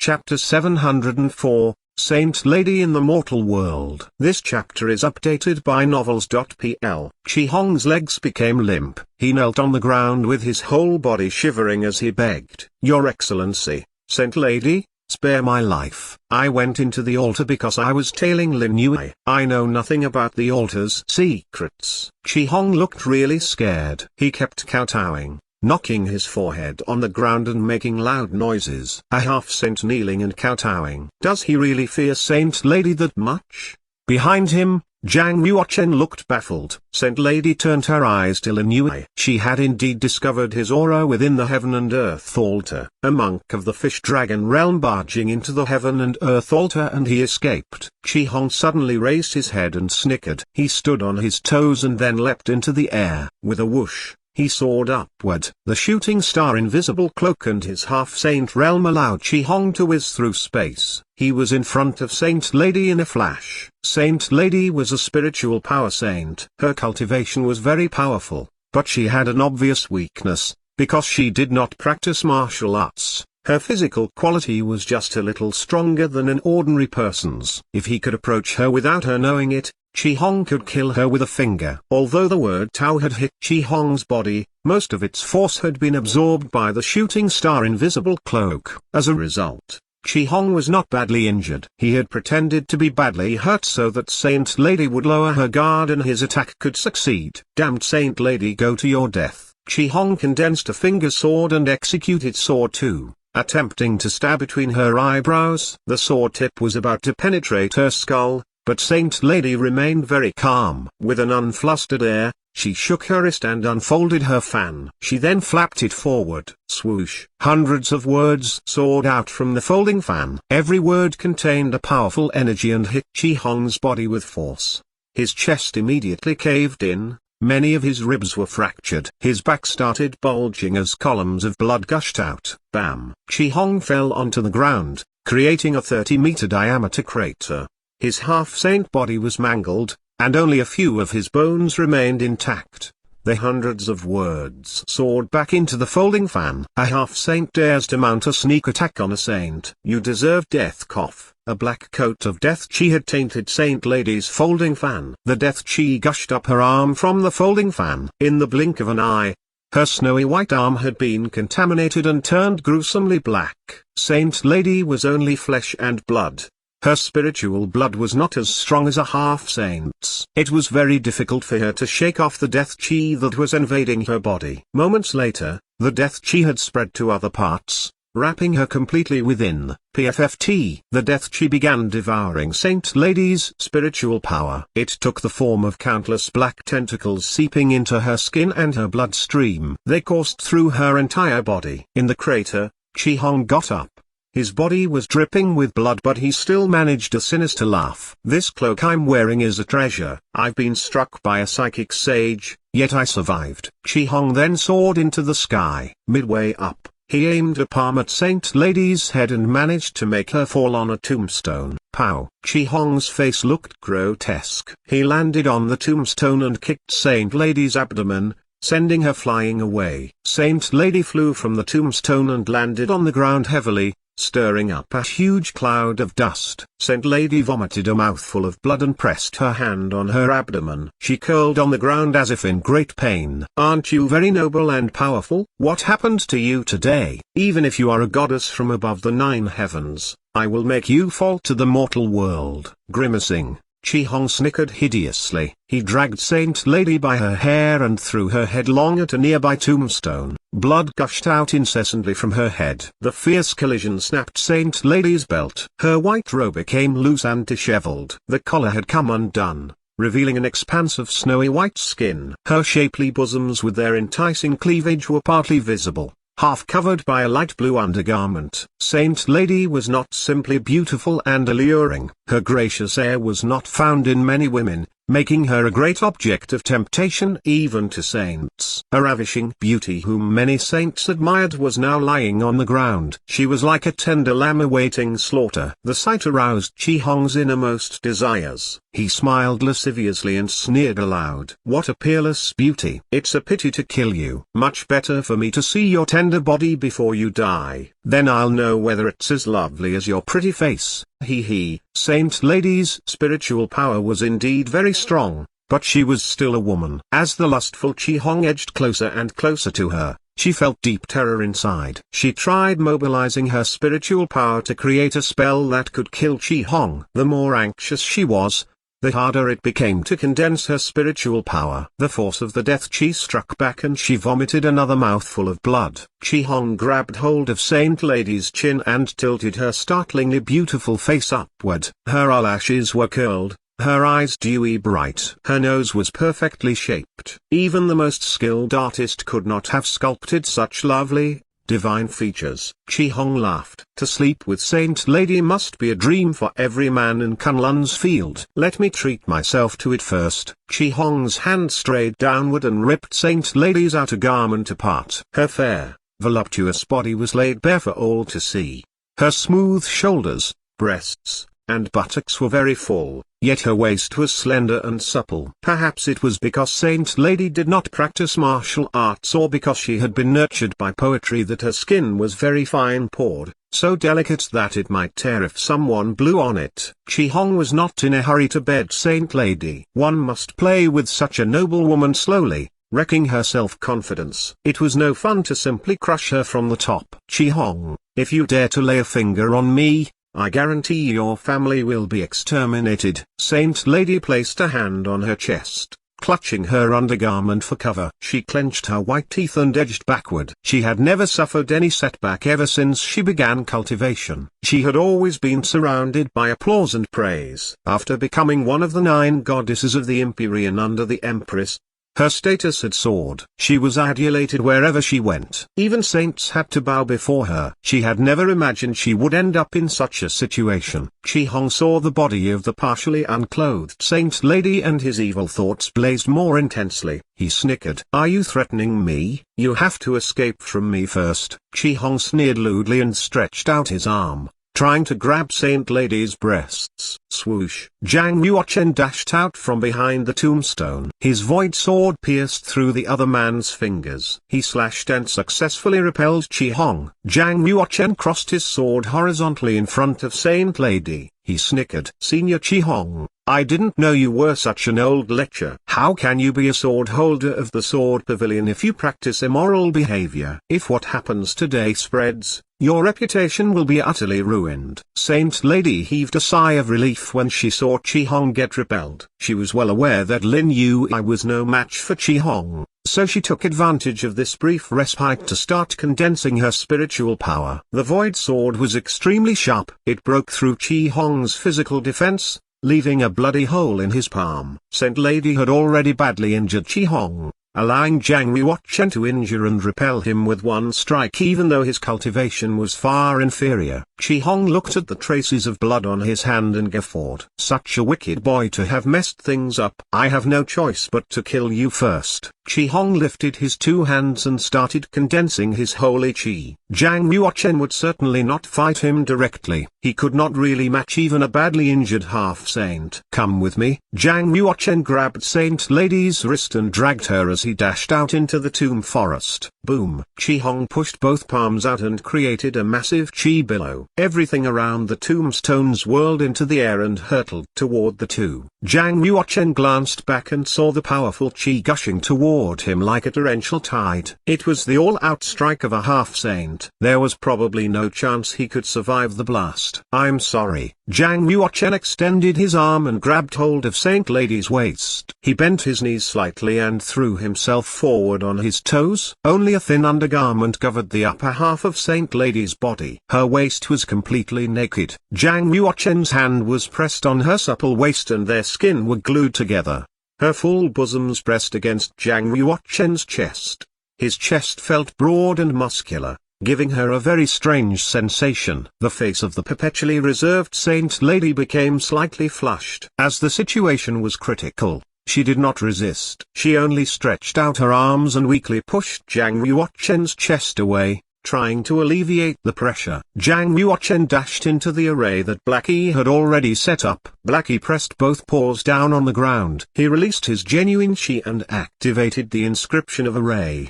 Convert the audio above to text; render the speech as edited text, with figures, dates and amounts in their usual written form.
Chapter 704, Saint Lady in the Mortal World. This chapter is updated by Novels.pl. Chi Hong's legs became limp. He knelt on the ground with his whole body shivering as he begged, "Your Excellency, Saint Lady, spare my life. I went into the altar because I was tailing Lin Yue. I know nothing about the altar's secrets." Chi Hong looked really scared. He kept kowtowing, knocking his forehead on the ground and making loud noises. A half-saint kneeling and kowtowing. Does he really fear Saint Lady that much? Behind him, Zhang Yuochen looked baffled. Saint Lady turned her eyes to Lin Yue. She had indeed discovered his aura within the Heaven and Earth altar. A monk of the Fish Dragon realm barging into the Heaven and Earth altar, and he escaped. Chi Hong suddenly raised his head and snickered. He stood on his toes and then leapt into the air. With a whoosh, he soared upward. The shooting star invisible cloak and his half-saint realm allowed Chi Hong to whiz through space. He was in front of Saint Lady in a flash. Saint Lady was a spiritual power saint. Her cultivation was very powerful, but she had an obvious weakness, because she did not practice martial arts. Her physical quality was just a little stronger than an ordinary person's. If he could approach her without her knowing it, Chi Hong could kill her with a finger. Although the word Tao had hit Chi Hong's body, most of its force had been absorbed by the shooting star invisible cloak. As a result, Chi Hong was not badly injured. He had pretended to be badly hurt so that Saint Lady would lower her guard and his attack could succeed. "Damned Saint Lady, go to your death." Chi Hong condensed a finger sword and executed sword 2. Attempting to stab between her eyebrows. The sword tip was about to penetrate her skull, but Saint Lady remained very calm. With an unflustered air, she shook her wrist and unfolded her fan. She then flapped it forward. Swoosh! Hundreds of words soared out from the folding fan. Every word contained a powerful energy and hit Chi Hong's body with force. His chest immediately caved in. Many of his ribs were fractured. His back started bulging as columns of blood gushed out. Bam! Chi Hong fell onto the ground, creating a 30-meter diameter crater. His half-saint body was mangled, and only a few of his bones remained intact. The hundreds of words soared back into the folding fan. A half-saint dares to mount a sneak attack on a saint. "You deserve death." Cough. A black coat of death chi had tainted Saint Lady's folding fan. The death chi gushed up her arm from the folding fan. In the blink of an eye, her snowy white arm had been contaminated and turned gruesomely black. Saint Lady was only flesh and blood. Her spiritual blood was not as strong as a half-saint's. It was very difficult for her to shake off the death chi that was invading her body. Moments later, the death chi had spread to other parts, wrapping her completely within. PFFT. The death chi began devouring Saint Lady's spiritual power. It took the form of countless black tentacles seeping into her skin and her bloodstream. They coursed through her entire body. In the crater, Chi Hong got up. His body was dripping with blood, but he still managed a sinister laugh. "This cloak I'm wearing is a treasure. I've been struck by a psychic sage, yet I survived." Chi Hong then soared into the sky. Midway up, he aimed a palm at Saint Lady's head and managed to make her fall on a tombstone. Pow! Chi Hong's face looked grotesque. He landed on the tombstone and kicked Saint Lady's abdomen, sending her flying away. Saint Lady flew from the tombstone and landed on the ground heavily, stirring up a huge cloud of dust. Saint Lady vomited a mouthful of blood and pressed her hand on her abdomen. She curled on the ground as if in great pain. "Aren't you very noble and powerful? What happened to you today? Even if you are a goddess from above the 9 heavens, I will make you fall to the mortal world." Grimacing, Chi Hong snickered hideously. He dragged Saint Lady by her hair and threw her headlong at a nearby tombstone. Blood gushed out incessantly from her head. The fierce collision snapped Saint Lady's belt. Her white robe became loose and disheveled. The collar had come undone, revealing an expanse of snowy white skin. Her shapely bosoms with their enticing cleavage were partly visible, half covered by a light blue undergarment. Saint Lady was not simply beautiful and alluring. Her gracious air was not found in many women, making her a great object of temptation even to saints. A ravishing beauty whom many saints admired was now lying on the ground. She was like a tender lamb awaiting slaughter. The sight aroused Chi Hong's innermost desires. He smiled lasciviously and sneered aloud. "What a peerless beauty! It's a pity to kill you. Much better for me to see your tender body before you die." then I'll know whether it's as lovely as your pretty face. He. Saint Lady's spiritual power was indeed very strong, but she was still a woman. As the lustful Chi Hong edged closer and closer to her, she felt deep terror inside. She tried mobilizing her spiritual power to create a spell that could kill Chi Hong. The more anxious she was, the harder it became to condense her spiritual power. The force of the death chi struck back and she vomited another mouthful of blood. Chi Hong grabbed hold of Saint Lady's chin and tilted her startlingly beautiful face upward. Her eyelashes were curled, her eyes dewy bright. Her nose was perfectly shaped. Even the most skilled artist could not have sculpted such lovely, divine features. Chi Hong laughed. To sleep with Saint Lady must be a dream for every man in Kunlun's field. Let me treat myself to it first. Chi Hong's hand strayed downward and ripped Saint Lady's outer garment apart. Her fair, voluptuous body was laid bare for all to see. Her smooth shoulders, breasts, and buttocks were very full, yet her waist was slender and supple. Perhaps it was because Saint Lady did not practice martial arts or because she had been nurtured by poetry that her skin was very fine-pored, so delicate that it might tear if someone blew on it. Chi Hong was not in a hurry to bed Saint Lady. One must play with such a noble woman slowly, wrecking her self-confidence. It was no fun to simply crush her from the top. Chi Hong, if you dare to lay a finger on me, I guarantee your family will be exterminated. Saint Lady placed a hand on her chest, clutching her undergarment for cover. She clenched her white teeth and edged backward. She had never suffered any setback ever since she began cultivation. She had always been surrounded by applause and praise. After becoming one of the 9 goddesses of the Empyrean under the Empress, her status had soared. She was adulated wherever she went. Even saints had to bow before her. She had never imagined she would end up in such a situation. Chi Hong saw the body of the partially unclothed Saint Lady and his evil thoughts blazed more intensely. He snickered. Are you threatening me? You have to escape from me first. Chi Hong sneered lewdly and stretched out his arm, trying to grab Saint Lady's breasts. Swoosh! Zhang Yuochen dashed out from behind the tombstone. His void sword pierced through the other man's fingers. He slashed and successfully repelled Chi Hong. Zhang Yuochen crossed his sword horizontally in front of Saint Lady. He snickered. Senior Chi Hong, I didn't know you were such an old lecher. How can you be a sword holder of the Sword Pavilion if you practice immoral behavior? If what happens today spreads, your reputation will be utterly ruined. Saint Lady heaved a sigh of relief when she saw Chi Hong get repelled. She was well aware that Lin Yui was no match for Chi Hong, so she took advantage of this brief respite to start condensing her spiritual power. The void sword was extremely sharp. It broke through Chi Hong's physical defense, leaving a bloody hole in his palm. Saint Lady had already badly injured Chi Hong, allowing Zhang Yuochen to injure and repel him with one strike even though his cultivation was far inferior. Chi Hong looked at the traces of blood on his hand and guffawed. Such a wicked boy to have messed things up. I have no choice but to kill you first. Chi Hong lifted his 2 hands and started condensing his holy chi. Zhang Yuochen would certainly not fight him directly. He could not really match even a badly injured half-saint. Come with me. Zhang Yuochen grabbed Saint Lady's wrist and dragged her as he dashed out into the tomb forest. Boom! Chi Hong pushed both palms out and created a massive chi billow. Everything around the tombstones whirled into the air and hurtled toward the two. Zhang Yuochen glanced back and saw the powerful chi gushing toward him like a torrential tide. It was the all-out strike of a half-saint. There was probably no chance he could survive the blast. I'm sorry. Zhang Yuochen extended his arm and grabbed hold of Saint Lady's waist. He bent his knees slightly and threw himself forward on his toes. Only a thin undergarment covered the upper half of Saint Lady's body. Her waist was completely naked. Zhang Yuochen's hand was pressed on her supple waist and their skin were glued together. Her full bosoms pressed against Zhang Yuochen's chest. His chest felt broad and muscular, giving her a very strange sensation. The face of the perpetually reserved Saint Lady became slightly flushed. As the situation was critical, she did not resist. She only stretched out her arms and weakly pushed Zhang Yuochen's chest away, trying to alleviate the pressure. Zhang Yuochen dashed into the array that Blackie had already set up. Blackie pressed both paws down on the ground. He released his genuine chi and activated the inscription of array.